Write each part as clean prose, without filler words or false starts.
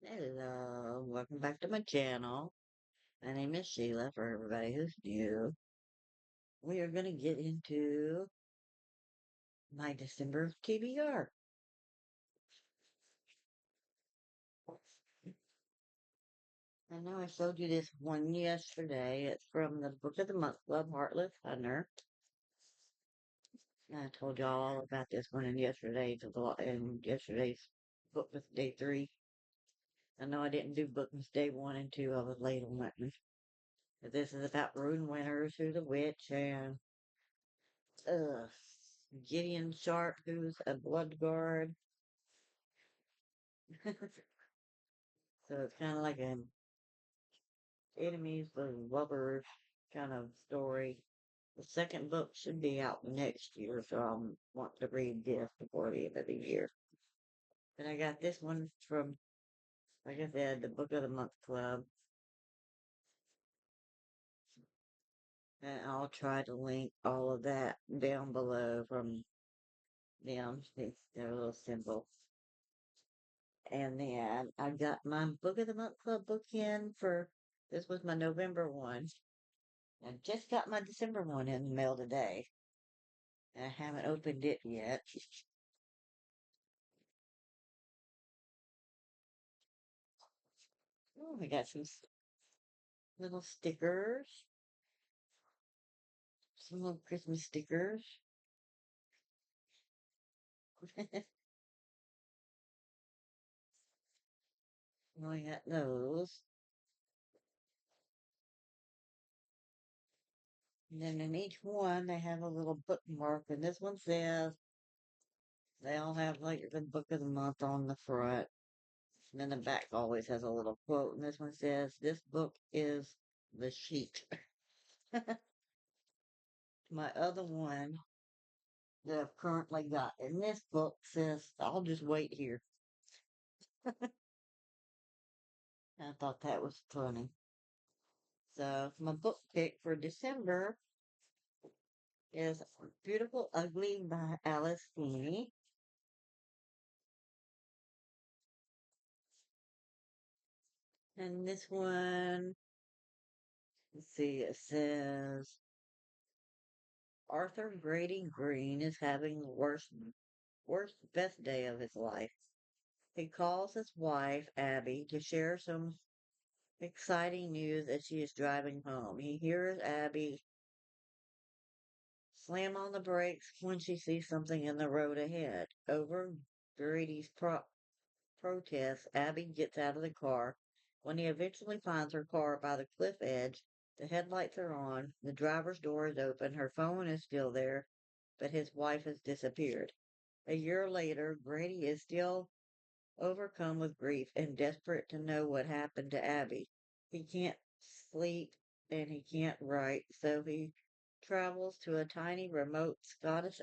Hello, welcome back to my channel. My name is Sheila for everybody who's new. We are going to get into my December TBR. I know I showed you this one yesterday. It's from the Book of the Month Club, Heartless Hunter. I told y'all all about this one in yesterday's Bookmas Day 3. I know I didn't do Bookmas Day 1 and 2. I was late on that one. But this is about Rune Winters, who's a witch, and uh, Gideon Sharp, who's a blood guard. So it's kind of like an enemies versus lovers kind of story. The second book should be out next year, so I want to read this before the end of the year. And I got this one from, like I said, the Book of the Month Club. And I'll try to link all of that down below from them. They're a little simple. And then I got my Book of the Month Club book in for, this was my November one. I just got my December one in the mail today. I haven't opened it yet. Oh, I got some little stickers. Some little Christmas stickers. Oh, I got those. And then in each one, they have a little bookmark. And this one says, they all have like the book of the month on the front. And then the back always has a little quote. And this one says, this book is the sheet. My other one that I've currently got in this book says, I'll just wait here. I thought that was funny. So my book pick for December is Beautiful Ugly by Alice Feeney. And this one, let's see, it says Arthur Grady Green is having the best day of his life. He calls his wife, Abby, to share some exciting news as she is driving home. He hears Abby slam on the brakes when she sees something in the road ahead. Over Grady's protest, Abby gets out of the car. When he eventually finds her car by the cliff edge, the headlights are on, the driver's door is open, her phone is still there, but his wife has disappeared. A year later, Grady is still overcome with grief and desperate to know what happened to Abby. He can't sleep and he can't write, so he travels to a tiny remote Scottish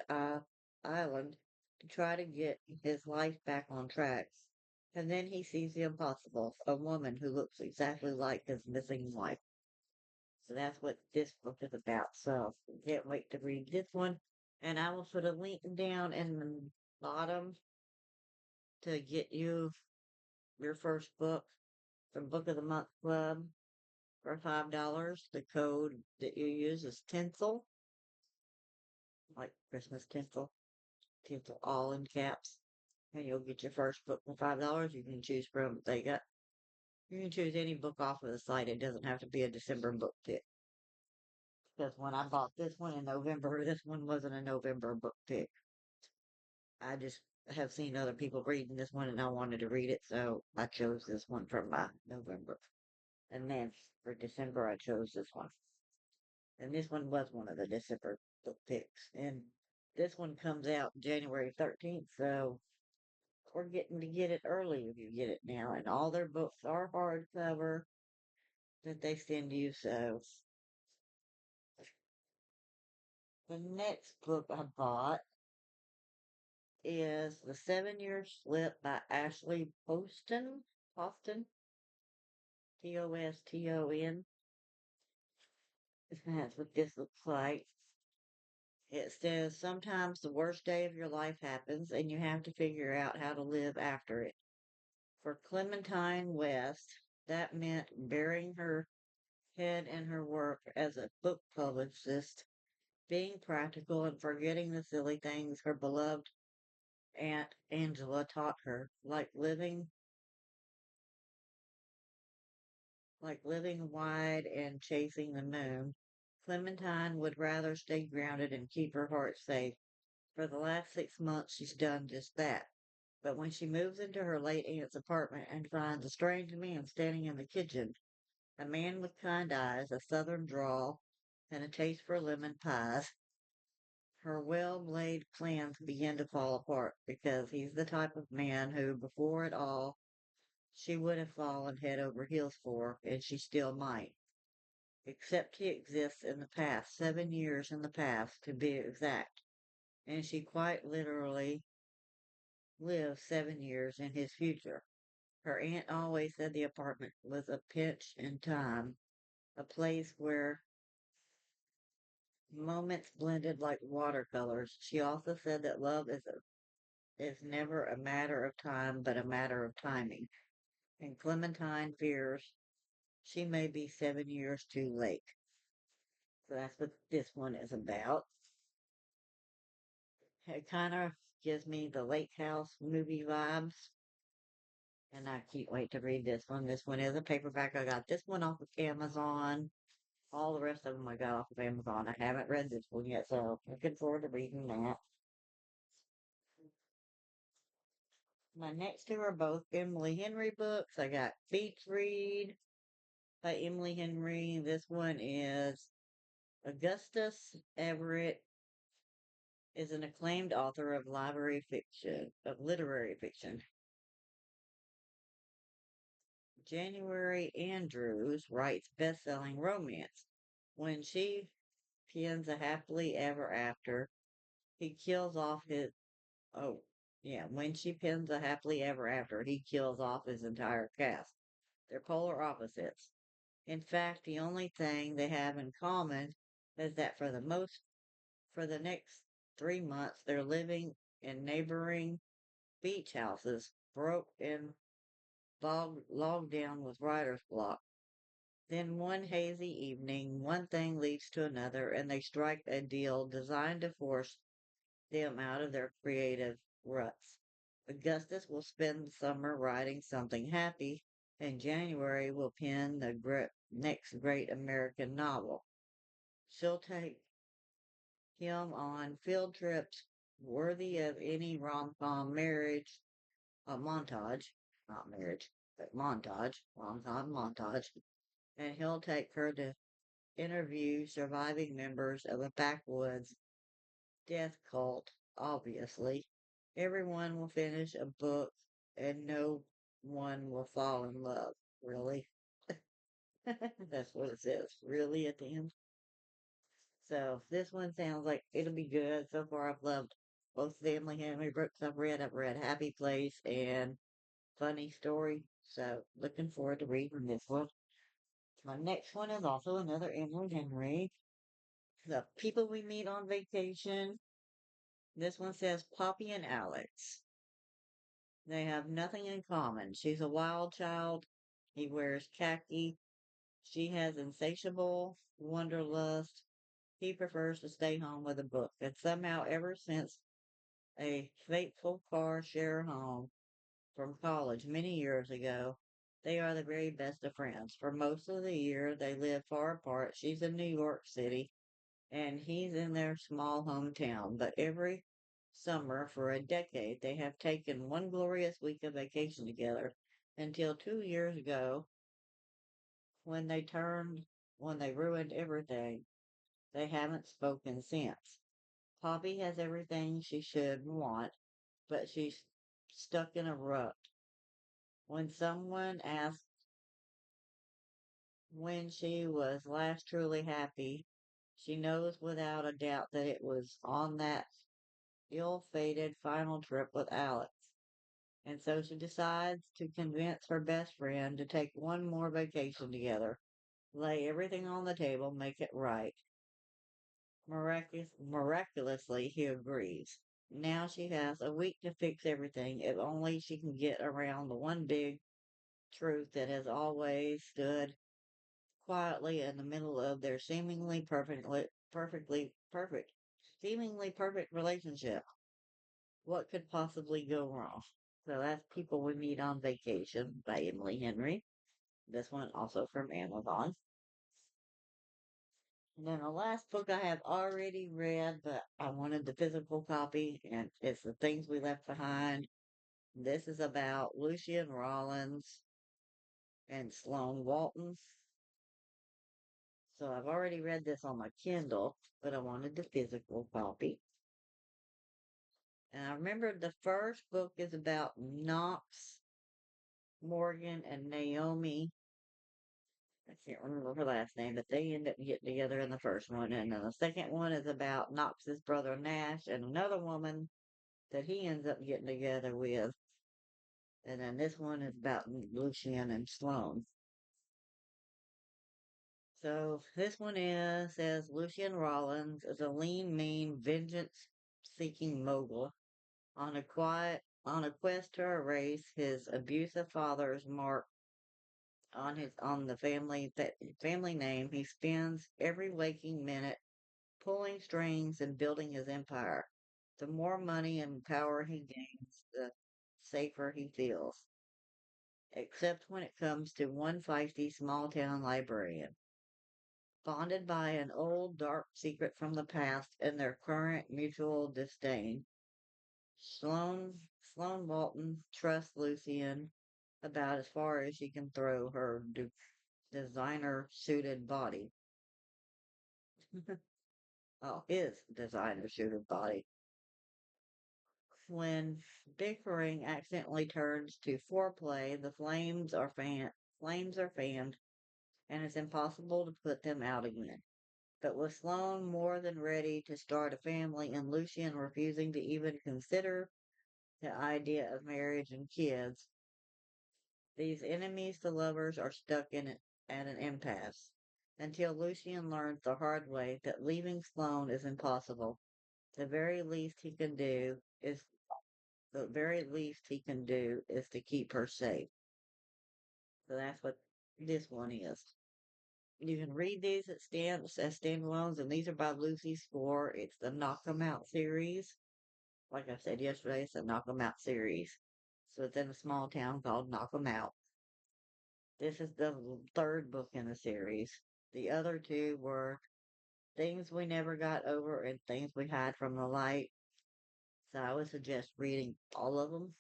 island to try to get his life back on track. And then he sees the impossible, a woman who looks exactly like his missing wife. So that's what this book is about. So can't wait to read this one. And I will put a link down in the bottom to get you your first book from Book of the Month Club for $5. The code that you use is TINSEL, like Christmas tinsel, tinsel all in caps. And you'll get your first book for $5. You can choose from, you can choose any book off of the site. It doesn't have to be a December book pick. Because when I bought this one in November, this one wasn't a November book pick. I just have seen other people reading this one and I wanted to read it, so I chose this one for my November. And then for December, I chose this one. And this one was one of the December book picks. And this one comes out January 13th, so we're getting to get it early if you get it now. And all their books are hardcover that they send you, so the next book I bought is The 7 Year Slip by Ashley Poston, Poston. That's what this looks like. It says sometimes the worst day of your life happens and you have to figure out how to live after it. For Clementine West, that meant burying her head in her work as a book publicist, being practical and forgetting the silly things her beloved Aunt Angela taught her, like living wide and chasing the moon. Clementine would rather stay grounded and keep her heart safe. For the last 6 months, she's done just that. But when she moves into her late aunt's apartment and finds a strange man standing in the kitchen, a man with kind eyes, a southern drawl, and a taste for lemon pies, her well-laid plans begin to fall apart because he's the type of man who, before it all, she would have fallen head over heels for, and she still might. Except he exists in the past, 7 years in the past to be exact, and she quite literally lives 7 years in his future. Her aunt always said the apartment was a pinch in time, a place where moments blended like watercolors. She also said that love is never a matter of time, but a matter of timing. And Clementine fears she may be 7 years too late. So that's what this one is about. It kind of gives me the Lake House movie vibes. And I can't wait to read this one. This one is a paperback. I got this one off of Amazon. All the rest of them I got off of Amazon. I haven't read this one yet, so looking forward to reading that. My next two are both Emily Henry books. I got Beach Read by Emily Henry. This one is Augustus Everett is an acclaimed author of literary fiction. January Andrews writes best-selling romance. When she pens a happily ever after, he kills off his oh yeah, when she pens a happily ever after, he kills off his entire cast. They're polar opposites. In fact, the only thing they have in common is that for the next 3 months they're living in neighboring beach houses, broke and logged down with writer's block. Then one hazy evening, one thing leads to another, and they strike a deal designed to force them out of their creative ruts. Augustus will spend the summer writing something happy, and January will pen the next great American novel. She'll take him on field trips worthy of any rom-com montage, not marriage, but montage, rom-com montage, and he'll take her to interview surviving members of a backwoods death cult, obviously. Everyone will finish a book and no one will fall in love. Really? That's what it says. Really at the end. So this one sounds like it'll be good. So far I've loved both the Emily Henry books I've read. I've read Happy Place and Funny Story. So looking forward to reading this one. My next one is also another Emily Henry. The People We Meet on Vacation. This one says Poppy and Alex. They have nothing in common. She's a wild child. He wears khaki. She has insatiable wanderlust. He prefers to stay home with a book. And somehow, ever since a fateful car share home from college many years ago, they are the very best of friends. For most of the year, they live far apart. She's in New York City and he's in their small hometown. But every summer for a decade, they have taken one glorious week of vacation together until 2 years ago when when they ruined everything. They haven't spoken since. Poppy has everything she should want, but she's stuck in a rut. When someone asks when she was last truly happy, she knows without a doubt that it was on that ill-fated final trip with Alex, and so she decides to convince her best friend to take one more vacation together, lay everything on the table, make it right. Miraculously, he agrees. Now she has a week to fix everything if only she can get around the one big truth that has always stood quietly in the middle of their seemingly perfect relationship. What could possibly go wrong? So that's People We Meet on Vacation by Emily Henry. This one also from Amazon. And then the last book I have already read, but I wanted the physical copy, and it's The Things We Left Behind. This is about Lucian Rollins and Sloane Walton. So I've already read this on my Kindle, but I wanted the physical copy. And I remember the first book is about Knox, Morgan, and Naomi. I can't remember her last name, but they end up getting together in the first one. And then the second one is about Knox's brother Nash and another woman that he ends up getting together with. And then this one is about Lucian and Sloane. So this one says Lucian Rollins is a lean, mean, vengeance-seeking mogul on a quest to erase his abusive father's mark on the family name. He spends every waking minute pulling strings and building his empire. The more money and power he gains, the safer he feels. Except when it comes to one feisty small town librarian. Bonded by an old dark secret from the past and their current mutual disdain, Sloane Walton trusts Lucian about as far as she can throw her designer suited body. Oh, his designer suited body. When bickering accidentally turns to foreplay, the flames are fanned, and it's impossible to put them out again. But with Sloane more than ready to start a family and Lucian refusing to even consider the idea of marriage and kids, these enemies to lovers are stuck at an impasse. Until Lucian learns the hard way that leaving Sloane is impossible. The very least he can do is the very least he can do is to keep her safe. So that's what this one is. You can read these as standalones, and these are by Lucy Score. It's the Knock 'em Out series. Like I said yesterday, it's a Knock 'em Out series. So it's in a small town called Knock 'em Out. This is the third book in the series. The other two were Things We Never Got Over and Things We Hide from the Light. So I would suggest reading all of them.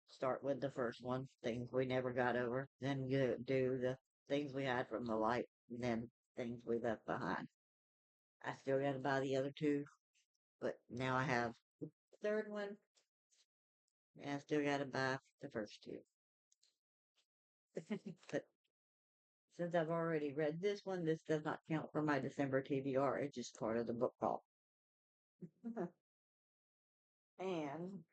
Start with the first one, Things We Never Got Over, then do the Things We Hide from the Light, and then Things We Left Behind. I still gotta buy the other two, but now I have the third one, and I still gotta buy the first two. But since I've already read this one, this does not count for my December TBR. It's just part of the book haul. And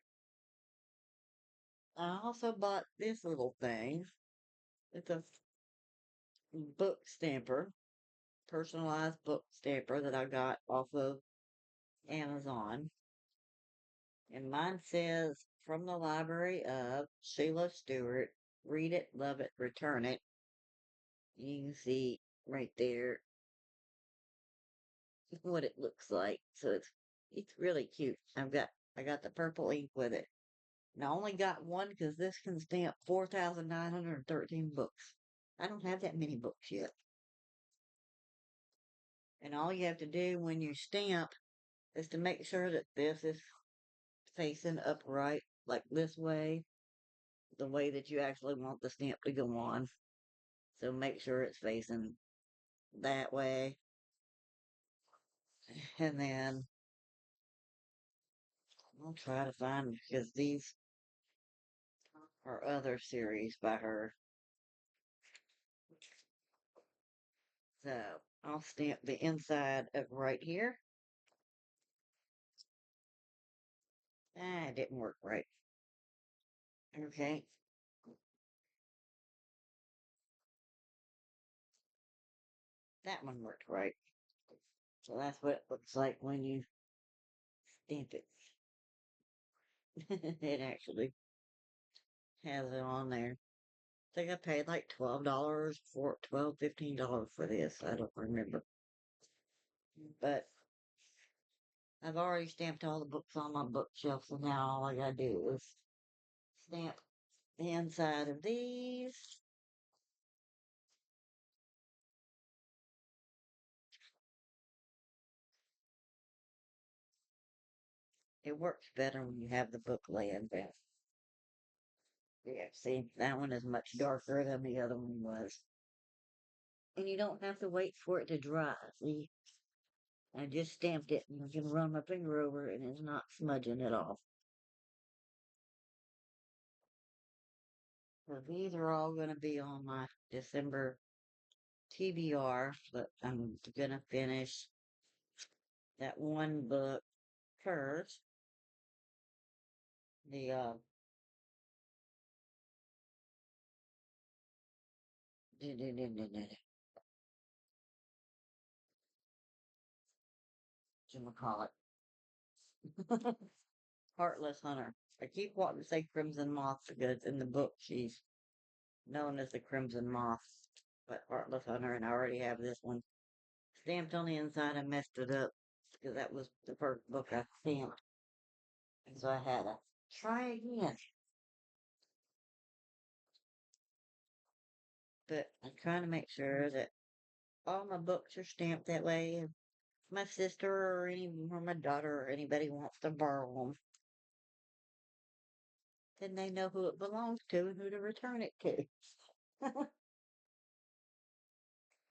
I also bought this little thing. It's a book stamper, personalized book stamper that I got off of Amazon. And mine says, from the library of Sheila Stewart, read it, love it, return it. You can see right there what it looks like. So it's really cute. I got the purple ink with it. And I only got one because this can stamp 4,913 books. I don't have that many books yet. And all you have to do when you stamp is to make sure that this is facing upright, like this way, the way that you actually want the stamp to go on. So make sure it's facing that way. And then I'll try to find, because these are other series by her. So I'll stamp the inside of right here. Ah, it didn't work right. Okay. That one worked right. So that's what it looks like when you stamp it. It actually has it on there. I think I paid like $12 for $15 for this. I don't remember. But I've already stamped all the books on my bookshelf, so now all I gotta do is stamp the inside of these. It works better when you have the book laying down. Yeah, see, that one is much darker than the other one was. And you don't have to wait for it to dry. See, I just stamped it and I can run my finger over it and it's not smudging at all. So these are all going to be on my December TBR, but I'm going to finish that one book first. The, call it Heartless Hunter. I keep wanting to say Crimson Moth because in the book she's known as the Crimson Moth, but Heartless Hunter, and I already have this one stamped on the inside. I messed it up because that was the first book I stamped, and so I had to try again. But I'm trying to make sure that all my books are stamped that way. If my sister or my daughter or anybody wants to borrow them, then they know who it belongs to and who to return it to.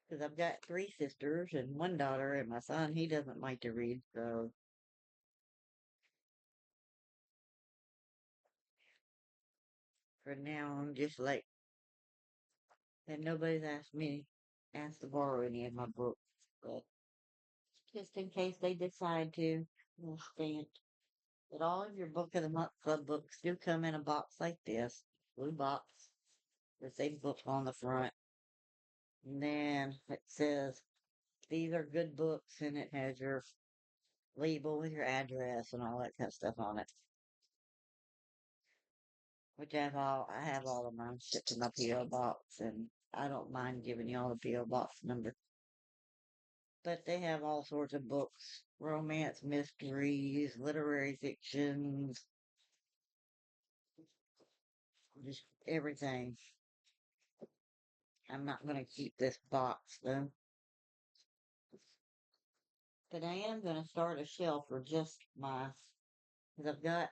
Because I've got three sisters and one daughter, and my son, he doesn't like to read, so for now I'm just like, and nobody's asked to borrow any of my books, but just in case they decide to, we'll stamp. But all of your Book of the Month Club books do come in a box like this, blue box, with a book on the front. And then it says, these are good books, and it has your label with your address and all that kind of stuff on it. Which I have all of mine shipped to my P.O. box, and I don't mind giving you all the P.O. box number. But they have all sorts of books, romance, mysteries, literary fictions, just everything. I'm not going to keep this box though. But I am going to start a shelf for just my, because I've got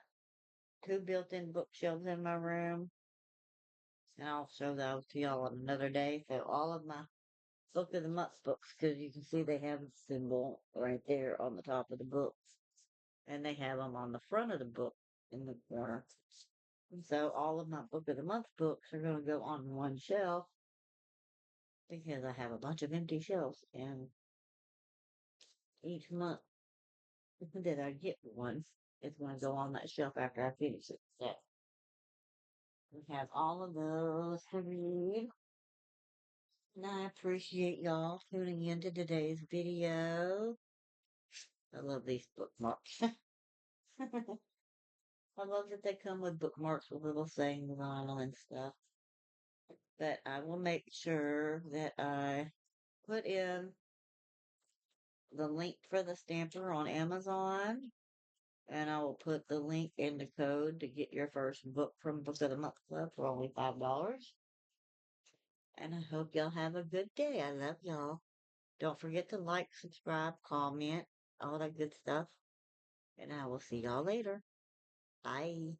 two built-in bookshelves in my room. And I'll show those to y'all on another day. So all of my Book of the Month books, because you can see they have a symbol right there on the top of the books. And they have them on the front of the book in the corner. And so all of my Book of the Month books are going to go on one shelf because I have a bunch of empty shelves. And each month that I get one, it's going to go on that shelf after I finish it. So we have all of those to read. And I appreciate y'all tuning into today's video. I love these bookmarks. I love that they come with bookmarks with little sayings on them and stuff. But I will make sure that I put in the link for the stamper on Amazon. And I will put the link in the code to get your first book from Book of the Month Club for only $5. And I hope y'all have a good day. I love y'all. Don't forget to like, subscribe, comment, all that good stuff. And I will see y'all later. Bye.